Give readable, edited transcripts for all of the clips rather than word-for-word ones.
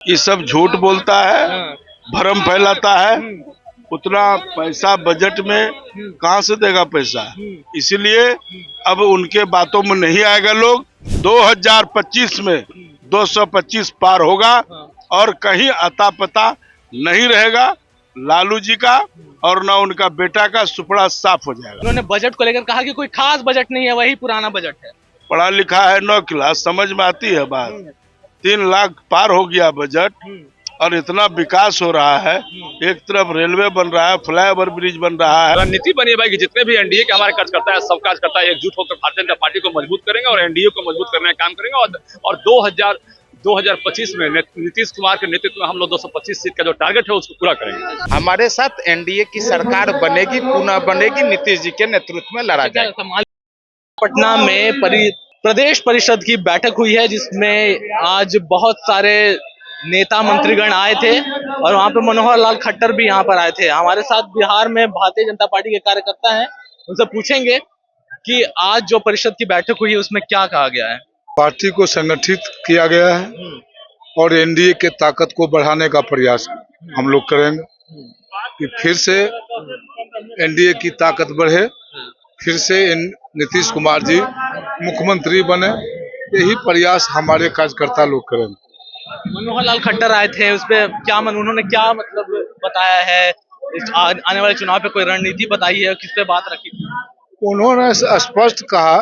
ये सब झूठ बोलता है, भ्रम फैलाता है। उतना पैसा बजट में कहाँ से देगा पैसा? इसलिए अब उनके बातों में नहीं आएगा लोग। 2025 में 225 पार होगा और कहीं अता पता नहीं रहेगा लालू जी का और ना उनका बेटा का। सुपड़ा साफ हो जाएगा। उन्होंने बजट को लेकर कहा कि कोई खास बजट नहीं है, वही पुराना बजट है। पढ़ा लिखा है 9 क्लास, समझ में आती है बात। 3 लाख पार हो गया बजट और इतना विकास हो रहा है। एक तरफ रेलवे बन रहा है, फ्लाईओवर ब्रिज बन रहा है। रणनीति बनी है भाई कि जितने भी एनडीए के हमारे कार्यकर्ता है, सब कार्यकर्ता एकजुट होकर भारतीय जनता पार्टी को मजबूत करेंगे और एनडीए को मजबूत करने का काम करेंगे। और 2025 में नीतीश कुमार के नेतृत्व में हम लोग 225 सीट का जो टारगेट है उसको पूरा करेंगे। हमारे साथ एनडीए की सरकार बनेगी, पुनः बनेगी, नीतीश जी के नेतृत्व में लड़ा जाएगा। पटना में प्रदेश परिषद की बैठक हुई है, जिसमें आज बहुत सारे नेता मंत्रीगण आए थे और वहां पे मनोहर लाल खट्टर भी यहाँ पर आए थे। हमारे साथ बिहार में भारतीय जनता पार्टी के कार्यकर्ता हैं, उनसे पूछेंगे कि आज जो परिषद की बैठक हुई है उसमें क्या कहा गया है। पार्टी को संगठित किया गया है और एनडीए के ताकत को बढ़ाने का प्रयास हम लोग करेंगे कि फिर से एनडीए की ताकत बढ़े, फिर से नीतीश कुमार जी मुख्यमंत्री बने। यही प्रयास हमारे कार्यकर्ता लोग करेंगे। मनोहर लाल खट्टर आए थे, उस पे उन्होंने क्या मतलब बताया है? आने वाले चुनाव पे कोई रणनीति बताई है? किस पे बात रखी थी? उन्होंने स्पष्ट कहा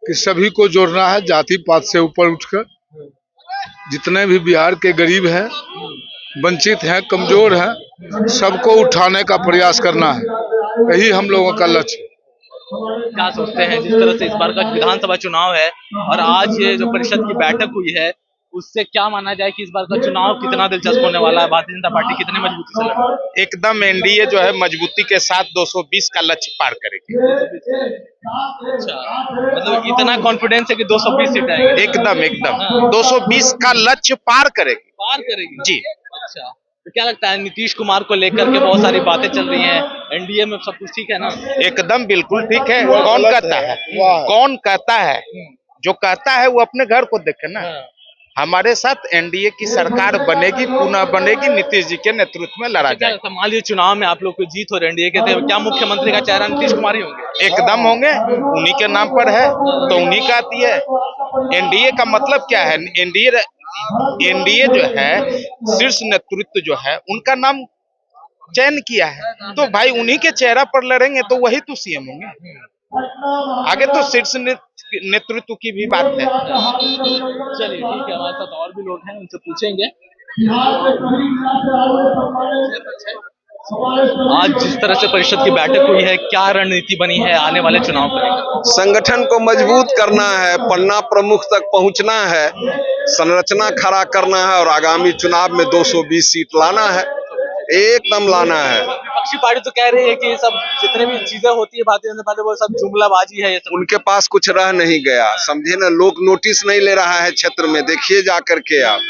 कि सभी को जोड़ना है, जाति पात से ऊपर उठकर। जितने भी बिहार के गरीब हैं, वंचित हैं, कमजोर हैं, सबको उठाने का प्रयास करना है। यही हम लोगों का लक्ष्य है। क्या सोचते हैं जिस तरह से इस बार का विधानसभा चुनाव है और आज ये जो परिषद की बैठक हुई है, उससे क्या माना जाए कि इस बार का चुनाव कितना दिलचस्प होने वाला है? भारतीय जनता पार्टी कितनी मजबूती से लड़ेगी? एकदम एनडीए जो है मजबूती के साथ 220 का लक्ष्य पार करेगी। अच्छा, मतलब इतना कॉन्फिडेंस है कि 220 सीट आएगी? एकदम 220 का लक्ष्य पार करेगी जी। अच्छा, तो क्या लगता है नीतीश कुमार को लेकर के बहुत सारी बातें चल रही हैं, एनडीए में सब कुछ ठीक है ना? एकदम बिल्कुल ठीक है। कौन कहता है? जो कहता है वो अपने घर को देखे ना। हमारे साथ एनडीए की सरकार बनेगी, पुनः बनेगी, नीतीश जी के नेतृत्व में लड़ा जाएगा। मान लीजिए चुनाव में आप लोग को जीत हो रही एनडीए के, क्या मुख्यमंत्री का चेहरा नीतीश कुमार ही होंगे? एकदम होंगे, उन्हीं के नाम पर है तो उन्हीं का आती है। एनडीए का मतलब क्या है? एनडीए जो है शीर्ष नेतृत्व जो है उनका नाम चयन किया है, तो भाई उन्हीं के चेहरा पर लड़ेंगे तो वही तो सीएम होंगे। आगे तो शीर्ष नेतृत्व की भी बात है। चलिए ठीक है, हमारे साथ और भी लोग हैं, उनसे पूछेंगे। आज जिस तरह से परिषद की बैठक हुई है, क्या रणनीति बनी है आने वाले चुनाव पर? संगठन को मजबूत करना है, पन्ना प्रमुख तक पहुंचना है, संरचना खड़ा करना है और आगामी चुनाव में 220 सीट लाना है, एकदम लाना है। विपक्षी पार्टी तो कह रही है कि सब जितने भी चीजें होती है भारतीय जनता पार्टी वो सब जुमलाबाजी है। ये सब उनके पास कुछ रह नहीं गया, समझे ना। लोग नोटिस नहीं ले रहा है क्षेत्र में, देखिए जा करके आप,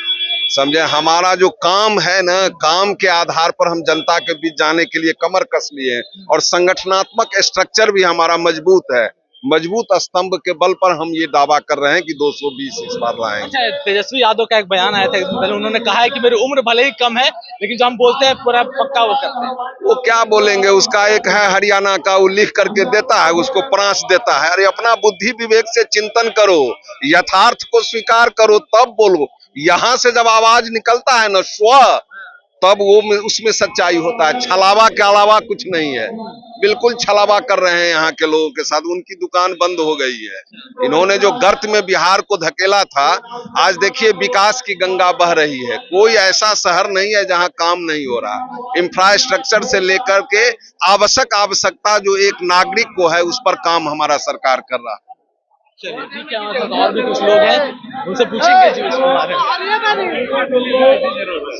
समझे। हमारा जो काम है ना, काम के आधार पर हम जनता के बीच जाने के लिए कमर कस लिए हैं और संगठनात्मक स्ट्रक्चर भी हमारा मजबूत है। मजबूत स्तंभ के बल पर हम ये दावा कर रहे हैं कि 220 इस बार लाएंगे। अच्छा, तेजस्वी यादव का एक बयान आया था पहले, उन्होंने कहा है कि मेरी उम्र भले ही कम है लेकिन जो हम बोलते हैं पूरा पक्का वो करते हैं। वो क्या बोलेंगे? उसका एक है हरियाणा का, वो लिख करके देता है, उसको प्रांश देता है। अरे अपना बुद्धि विवेक से चिंतन करो, यथार्थ को स्वीकार करो, तब बोलो। यहाँ से जब आवाज निकलता है ना स्व, तब वो उसमें सच्चाई होता है। छलावा के अलावा कुछ नहीं है। बिल्कुल छलावा कर रहे हैं यहाँ के लोगों के साथ। उनकी दुकान बंद हो गई है। इन्होंने जो गर्त में बिहार को धकेला था, आज देखिए विकास की गंगा बह रही है। कोई ऐसा शहर नहीं है जहाँ काम नहीं हो रहा। इंफ्रास्ट्रक्चर से लेकर के आवश्यकता जो एक नागरिक को है, उस पर काम हमारा सरकार कर रहा है। चलिए ठीक है, हमारे साथ और भी कुछ लोग हैं, उनसे पूछेंगे जी इसके बारे में।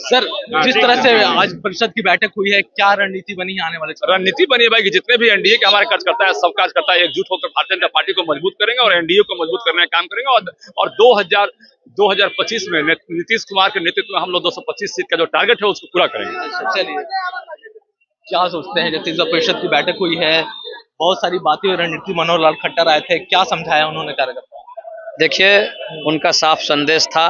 सर, जिस तरह से आज परिषद की बैठक हुई है, क्या रणनीति बनी है आने वाले? रणनीति बनी है भाई कि जितने भी एनडीए के हमारे कार्यकर्ता है, सब कार्यकर्ता एकजुट होकर भारतीय जनता पार्टी को मजबूत करेंगे और एनडीए को मजबूत करने का काम करेंगे। और 2025 में नीतीश कुमार के नेतृत्व में हम लोग 225 सीट का जो टारगेट है उसको पूरा करेंगे। चलिए, क्या सोचते हैं जैसे जब परिषद की बैठक हुई है, बहुत सारी बातें और रणनीति, मनोहर लाल खट्टर आए थे, क्या समझाया उन्होंने कार्यकर्ता? देखिए, उनका साफ संदेश था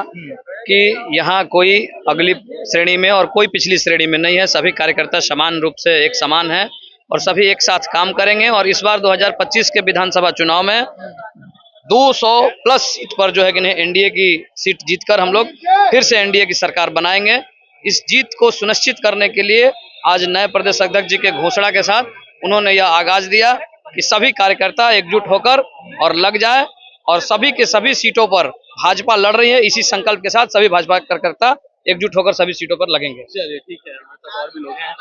कि यहाँ कोई अगली श्रेणी में और कोई पिछली श्रेणी में नहीं है। सभी कार्यकर्ता समान रूप से एक समान है और सभी एक साथ काम करेंगे। और इस बार 2025 के विधानसभा चुनाव में 200 प्लस सीट पर जो है कि एनडीए की सीट जीतकर हम लोग फिर से एनडीए की सरकार बनाएंगे। इस जीत को सुनिश्चित करने के लिए आज नए प्रदेश अध्यक्ष जी के घोषणा के साथ उन्होंने यह आगाज दिया कि सभी कार्यकर्ता एकजुट होकर और लग जाए और सभी के सभी सीटों पर भाजपा लड़ रही है। इसी संकल्प के साथ सभी भाजपा कार्यकर्ता एकजुट होकर सभी सीटों पर लगेंगे। चलिए ठीक है, और भी लोग हैं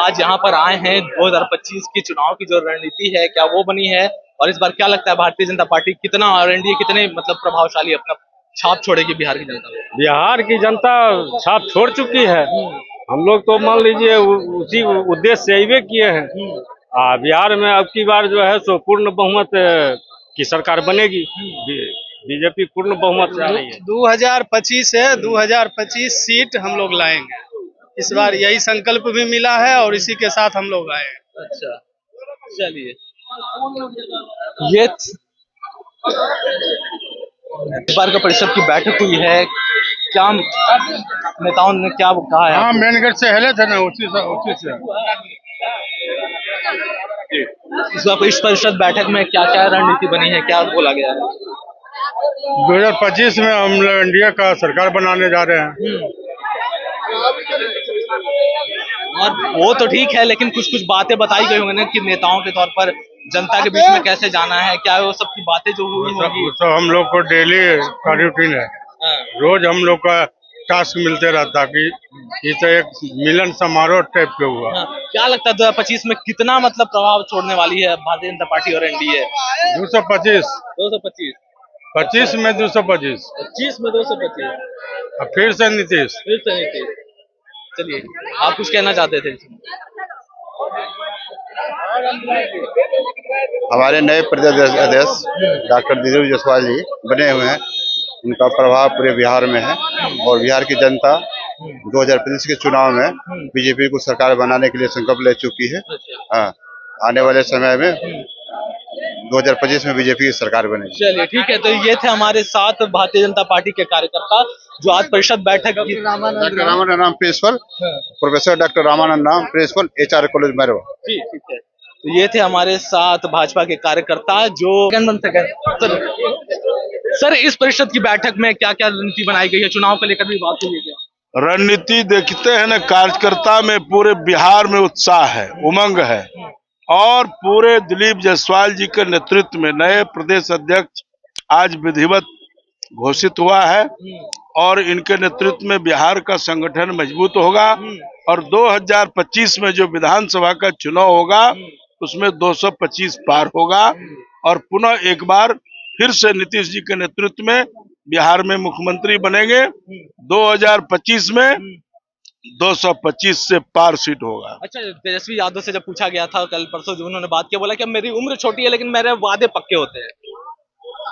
आज यहाँ पर आए हैं। 2025 की चुनाव की जो रणनीति है क्या वो बनी है, और इस बार क्या लगता है भारतीय जनता पार्टी कितना और एनडीए कितने मतलब प्रभावशाली अपना छाप छोड़ेगी बिहार की जनता में? बिहार की जनता छाप छोड़ चुकी है। हम लोग तो मान लीजिए उसी उद्देश्य से अइबे किए हैं। बिहार में अब की बार जो है सो पूर्ण बहुमत की सरकार बनेगी। बीजेपी पूर्ण बहुमत से आ रही है। 2025 है, 2025 सीट हम लोग लाएंगे। इस बार यही संकल्प भी मिला है और इसी के साथ हम लोग आए हैं। अच्छा, चलिए ये इस बार का परिषद की बैठक हुई है, क्या नेताओं ने क्या कहा है? हाँ, मेन गेट से हिले थे ना, उसी से। इस बार इस परिषद बैठक में क्या क्या रणनीति बनी है, क्या बोला गया है? 2025 में हम लोग एनडीए का सरकार बनाने जा रहे हैं। और वो तो ठीक है, लेकिन कुछ कुछ बातें बताई गई होंगी ना कि नेताओं के तौर पर जनता के बीच में कैसे जाना है, क्या वो सब की बातें जो हुई होंगी? तो हम लोग को डेली का रूटीन है। रोज हम लोग का टास्क मिलते रहता कि ये तो एक मिलन समारोह टाइप के हुआ। क्या लगता है 2025 में कितना मतलब प्रभाव छोड़ने वाली है भारतीय जनता पार्टी और एनडीए? 225 25 में 225 25 में 225 फिर से नीतीश। चलिए, आप कुछ कहना चाहते थे? हमारे नए प्रदेश अध्यक्ष डॉक्टर दिलीप जायसवाल जी बने हुए हैं। उनका प्रभाव पूरे बिहार में है और बिहार की जनता 2025 के चुनाव में बीजेपी को सरकार बनाने के लिए संकल्प ले चुकी है। हाँ, आने वाले समय में 2025 में बीजेपी की सरकार बनेगी। चलिए ठीक है, तो ये थे हमारे साथ भारतीय जनता पार्टी के कार्यकर्ता जो आज परिषद बैठक की। डॉक्टर रामानंद नाम प्रिंसिपल, प्रोफेसर डॉक्टर रामानंद नाम प्रिंसिपल HR कॉलेज मैरवा। जी ठीक है, तो ये थे हमारे साथ भाजपा के कार्यकर्ता जो सर इस परिषद की बैठक में क्या क्या रणनीति बनाई गई है, चुनाव को लेकर भी बात हुई है? रणनीति देखते हैं ना, कार्यकर्ता में पूरे बिहार में उत्साह है, उमंग है और पूरे दिलीप जायसवाल जी के नेतृत्व में नए प्रदेश अध्यक्ष आज विधिवत घोषित हुआ है और इनके नेतृत्व में बिहार का संगठन मजबूत होगा और 2025 में जो विधानसभा का चुनाव होगा उसमें 225 पार होगा और पुनः एक बार फिर से नीतीश जी के नेतृत्व में बिहार में मुख्यमंत्री बनेंगे। 2025 में 225 से पार सीट होगा। अच्छा, तेजस्वी यादव से जब पूछा गया था कल परसों, जो उन्होंने बात किया, बोला कि मेरी उम्र छोटी है लेकिन मेरे वादे पक्के होते हैं।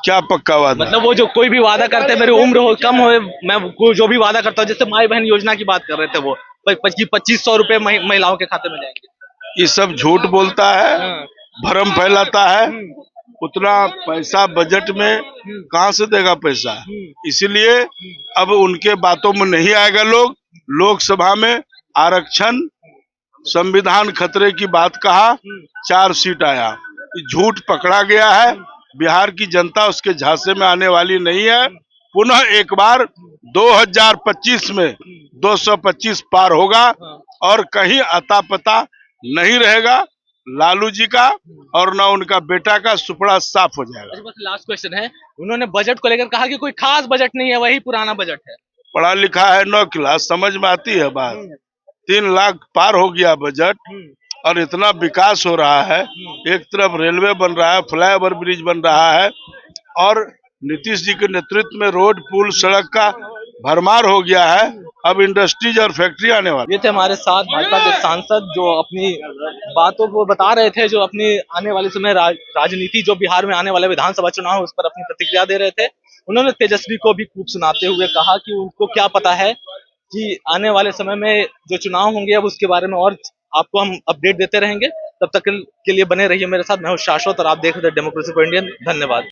क्या पक्का वादा? मतलब वो जो कोई भी वादा करते हैं, मेरी उम्र हो कम हो, मैं जो भी वादा करता हूँ, जैसे माई बहन योजना की बात कर रहे थे, वो 2500 रुपए महिलाओं के खाते में जाएंगे। ये सब झूठ बोलता है, भ्रम फैलाता है। उतना पैसा बजट में कहाँ से देगा पैसा? इसीलिए अब उनके बातों में नहीं आएगा। लोकसभा में आरक्षण संविधान खतरे की बात कहा, 4 सीट आया। झूठ पकड़ा गया है। बिहार की जनता उसके झांसे में आने वाली नहीं है। पुनः एक बार 2025 में 225 पार होगा और कहीं अता पता नहीं रहेगा लालू जी का और ना उनका बेटा का। सुपड़ा साफ हो जाएगा। बस लास्ट क्वेश्चन है, उन्होंने बजट को लेकर कहा कि कोई खास बजट नहीं है, वही पुराना बजट है। पढ़ा लिखा है 9 क्लास, समझ में आती है बात। 3 लाख पार हो गया बजट और इतना विकास हो रहा है। एक तरफ रेलवे बन रहा है, फ्लाईओवर ब्रिज बन रहा है और नीतीश जी के नेतृत्व में रोड पुल सड़क का भरमार हो गया है। अब इंडस्ट्रीज और फैक्ट्री आने वाली। ये थे हमारे साथ भाजपा के सांसद जो अपनी बातों को बता रहे थे, जो अपनी आने वाले समय राजनीति जो बिहार में आने वाले विधानसभा चुनाव है उस पर अपनी प्रतिक्रिया दे रहे थे। उन्होंने तेजस्वी को भी खूब सुनाते हुए कहा कि उनको क्या पता है कि आने वाले समय में जो चुनाव होंगे अब उसके बारे में और आपको हम अपडेट देते रहेंगे। तब तक के लिए बने रहिए मेरे साथ। मैं हूँ शाश्वत और आप देख रहे थे डेमोक्रेसी फॉर इंडियन। धन्यवाद।